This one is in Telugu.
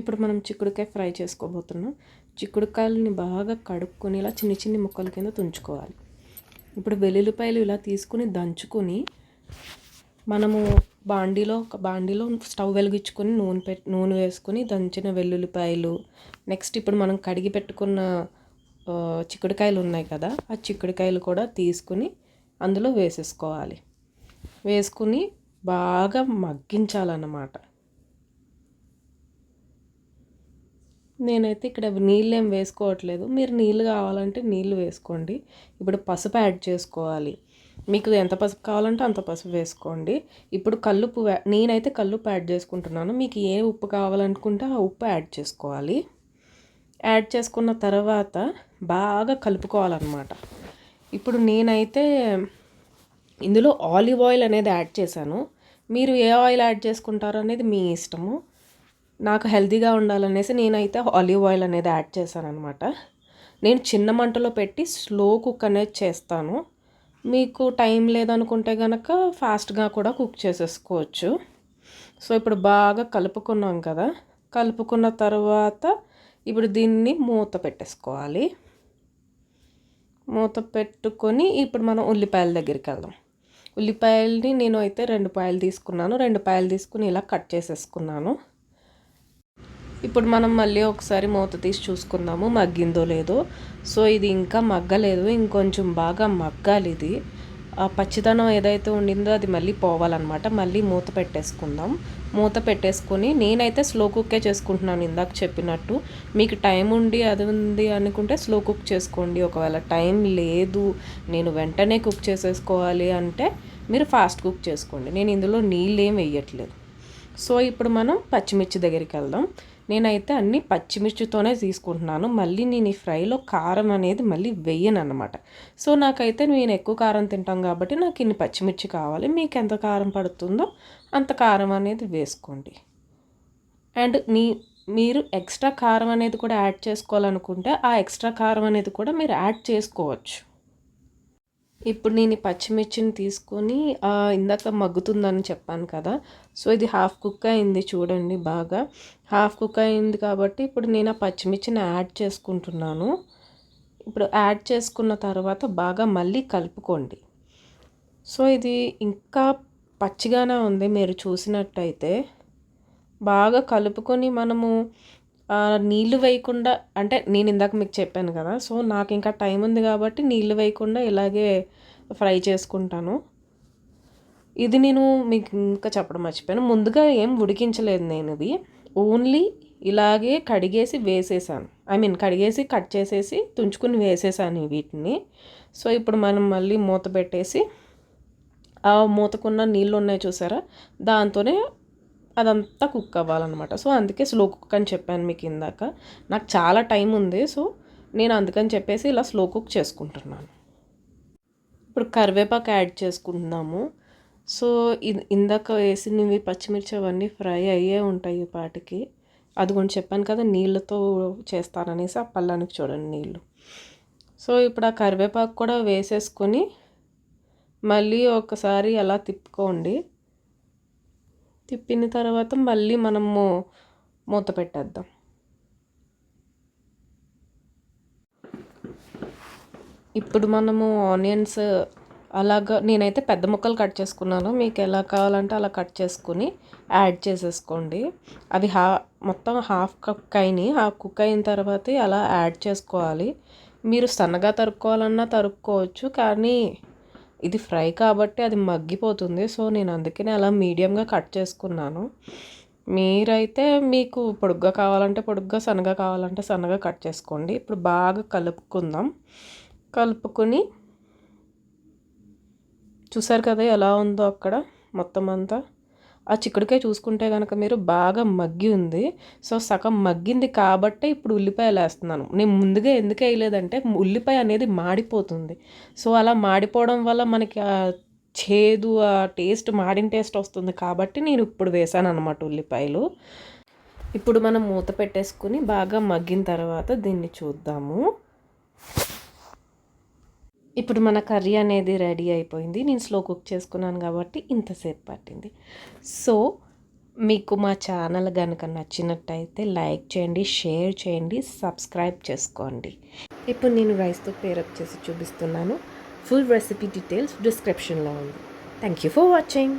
ఇప్పుడు మనం చిక్కుడుకాయ ఫ్రై చేసుకోబోతున్నాం. చిక్కుడుకాయలని బాగా కడుక్కొని ఇలా చిన్ని చిన్ని ముక్కల కింద తుంచుకోవాలి. ఇప్పుడు వెల్లుల్లిపాయలు ఇలా తీసుకుని దంచుకొని మనము ఒక బాండీలో స్టవ్ వెలిగించుకొని నూనె వేసుకొని దంచిన వెల్లుల్లిపాయలు, నెక్స్ట్ ఇప్పుడు మనం కడిగి పెట్టుకున్న చిక్కుడుకాయలు ఉన్నాయి కదా, ఆ చిక్కుడుకాయలు కూడా తీసుకుని అందులో వేసేసుకోవాలి. వేసుకుని బాగా మగ్గించాలన్నమాట. నేనైతే ఇక్కడ నీళ్ళు ఏం వేసుకోవట్లేదు. మీరు నీళ్ళు కావాలంటే నీళ్ళు వేసుకోండి. ఇప్పుడు పసుపు యాడ్ చేసుకోవాలి. మీకు ఎంత పసుపు కావాలంటే అంత పసుపు వేసుకోండి. ఇప్పుడు కల్లుప్పు నేనైతే కల్లుప్పు యాడ్ చేసుకుంటున్నాను. మీకు ఏ ఉప్పు కావాలనుకుంటే ఆ ఉప్పు యాడ్ చేసుకోవాలి. యాడ్ చేసుకున్న తర్వాత బాగా కలుపుకోవాలన్నమాట. ఇప్పుడు నేనైతే ఇందులో ఆలివ్ ఆయిల్ అనేది యాడ్ చేశాను. మీరు ఏ ఆయిల్ యాడ్ చేసుకుంటారో అనేది మీ ఇష్టము. నాకు హెల్తీగా ఉండాలనేసి నేనైతే ఆలివ్ ఆయిల్ అనేది యాడ్ చేశాను అనమాట. నేను చిన్న మంటలో పెట్టి స్లో కుక్ అనేది చేస్తాను. మీకు టైం లేదనుకుంటే కనుక ఫాస్ట్గా కూడా కుక్ చేసేసుకోవచ్చు. సో ఇప్పుడు బాగా కలుపుకున్నాం కదా, కలుపుకున్న తర్వాత ఇప్పుడు దీన్ని మూత పెట్టేసుకోవాలి. మూత పెట్టుకొని ఇప్పుడు మనం ఉల్లిపాయల దగ్గరికి వెళ్దాం. ఉల్లిపాయలని నేను అయితే 2 పాయలు తీసుకున్నాను. 2 పాయలు తీసుకుని ఇలా కట్ చేసేసుకున్నాను. ఇప్పుడు మనం మళ్ళీ ఒకసారి మూత తీసి చూసుకుందాము మగ్గిందో లేదో. సో ఇది ఇంకా మగ్గలేదు, ఇంకొంచెం బాగా మగ్గాలి. ఇది ఆ పచ్చిదనం ఏదైతే ఉండిందో అది మళ్ళీ పోవాలన్నమాట. మళ్ళీ మూత పెట్టేసుకుందాం. మూత పెట్టేసుకొని నేనైతే స్లో కుక్కే చేసుకుంటున్నాను ఇందాక చెప్పినట్టు. మీకు టైం ఉండి అది ఉంది అనుకుంటే స్లో కుక్ చేసుకోండి. ఒకవేళ టైం లేదు, నేను వెంటనే కుక్ చేసేసుకోవాలి అంటే మీరు ఫాస్ట్ కుక్ చేసుకోండి. నేను ఇందులో నీళ్ళు ఏం వేయట్లేదు. సో ఇప్పుడు మనం పచ్చిమిర్చి దగ్గరికి వెళ్దాం. నేనైతే అన్ని పచ్చిమిర్చితోనే తీసుకుంటున్నాను. మళ్ళీ నేను ఈ ఫ్రైలో కారం అనేది మళ్ళీ వేయను అనమాట. సో నాకైతే నేను ఎక్కువ కారం తింటాం కాబట్టి నాకు ఇన్ని పచ్చిమిర్చి కావాలి. మీకు ఎంత కారం పడుతుందో అంత కారం అనేది వేసుకోండి. అండ్ మీరు ఎక్స్ట్రా కారం అనేది కూడా యాడ్ చేసుకోవాలనుకుంటే ఆ ఎక్స్ట్రా కారం అనేది కూడా మీరు యాడ్ చేసుకోవచ్చు. ఇప్పుడు నేను ఈ పచ్చిమిర్చిని తీసుకొని ఇందాక మగ్గుతుందని చెప్పాను కదా, సో ఇది హాఫ్ కుక్ అయింది చూడండి. బాగా హాఫ్ కుక్ అయింది కాబట్టి ఇప్పుడు నేను ఆ పచ్చిమిర్చిని యాడ్ చేసుకుంటున్నాను. ఇప్పుడు యాడ్ చేసుకున్న తర్వాత బాగా మళ్ళీ కలుపుకోండి. సో ఇది ఇంకా పచ్చిగానే ఉంది. మీరు చూసినట్టయితే బాగా కలుపుకొని మనము నీళ్ళు వేయకుండా, అంటే నేను ఇందాక మీకు చెప్పాను కదా, సో నాకు ఇంకా టైం ఉంది కాబట్టి నీళ్ళు వేయకుండా ఇలాగే ఫ్రై చేసుకుంటాను. ఇది నేను మీకు ఇంకా చెప్పడం మర్చిపోయాను, ముందుగా ఏం ఉడికించలేదు నేను. ఇది ఓన్లీ ఇలాగే కడిగేసి వేసేసాను. కడిగేసి కట్ చేసేసి తుంచుకుని వేసేసాను వీటిని. సో ఇప్పుడు మనం మళ్ళీ మూత పెట్టేసి ఆ మూతకున్న నీళ్ళు ఉన్నాయి చూసారా, దాంతోనే అదంతా కుక్ అవ్వాలన్నమాట. సో అందుకే స్లో కుక్ అని చెప్పాను మీకు ఇందాక. నాకు చాలా టైం ఉంది, సో నేను అందుకని చెప్పేసి ఇలా స్లో కుక్ చేసుకుంటున్నాను. ఇప్పుడు కరివేపాకు యాడ్ చేసుకుంటున్నాము. సో ఇందాక వేసినవి పచ్చిమిర్చి అవన్నీ ఫ్రై అయ్యే ఉంటాయి ఈ పాటికి. అది కొంచెం చెప్పాను కదా నీళ్ళతో చేస్తాననేసి, ఆ పళ్ళానికి చూడండి నీళ్ళు. సో ఇప్పుడు ఆ కరివేపాకు కూడా వేసేసుకొని మళ్ళీ ఒకసారి అలా తిప్పుకోండి. తిప్పిన తర్వాత మళ్ళీ మనము మూత పెట్టేద్దాం. ఇప్పుడు మనము ఆనియన్స్ అలాగా నేనైతే పెద్ద ముక్కలు కట్ చేసుకున్నాను. మీకు ఎలా కావాలంటే అలా కట్ చేసుకుని యాడ్ చేసేసుకోండి. అవి మొత్తం హాఫ్ కుక్ అయినాయి. హాఫ్ కుక్ అయిన తర్వాత అలా యాడ్ చేసుకోవాలి. మీరు సన్నగా తరుక్కోవాలన్నా తరుక్కోవచ్చు, కానీ ఇది ఫ్రై కాబట్టి అది మగ్గిపోతుంది. సో నేను అందుకనే అలా మీడియంగా కట్ చేసుకున్నాను. మీరైతే మీకు పొడుగ్గా కావాలంటే పొడుగ్గా, సన్నగా కావాలంటే సన్నగా కట్ చేసుకోండి. ఇప్పుడు బాగా కలుపుకుందాం. కలుపుకొని చూసారు కదా ఎలా ఉందో అక్కడ మొత్తం అంతా. ఆ చిక్కుడుకాయ చూసుకుంటే కనుక మీరు బాగా మగ్గి ఉంది. సో సగం మగ్గింది కాబట్టే ఇప్పుడు ఉల్లిపాయలు వేస్తున్నాను. నేను ముందుగా ఎందుకు వేయలేదంటే ఉల్లిపాయ అనేది మాడిపోతుంది. సో అలా మాడిపోవడం వల్ల మనకి చేదు, ఆ టేస్ట్ మాడిన టేస్ట్ వస్తుంది కాబట్టి నేను ఇప్పుడు వేసాను అనమాట ఉల్లిపాయలు. ఇప్పుడు మనం మూత పెట్టేసుకుని బాగా మగ్గిన తర్వాత దీన్ని చూద్దాము. ఇప్పుడు మన కర్రీ అనేది రెడీ అయిపోయింది. నేను స్లో కుక్ చేసుకున్నాను కాబట్టి ఇంతసేపు పట్టింది. సో మీకు మా ఛానల్ కనుక నచ్చినట్టయితే లైక్ చేయండి, షేర్ చేయండి, సబ్స్క్రైబ్ చేసుకోండి. ఇప్పుడు నేను రైస్తో పేరప్ చేసి చూపిస్తున్నాను. ఫుల్ రెసిపీ డీటెయిల్స్ డిస్క్రిప్షన్లో ఉంది. Thank you for watching.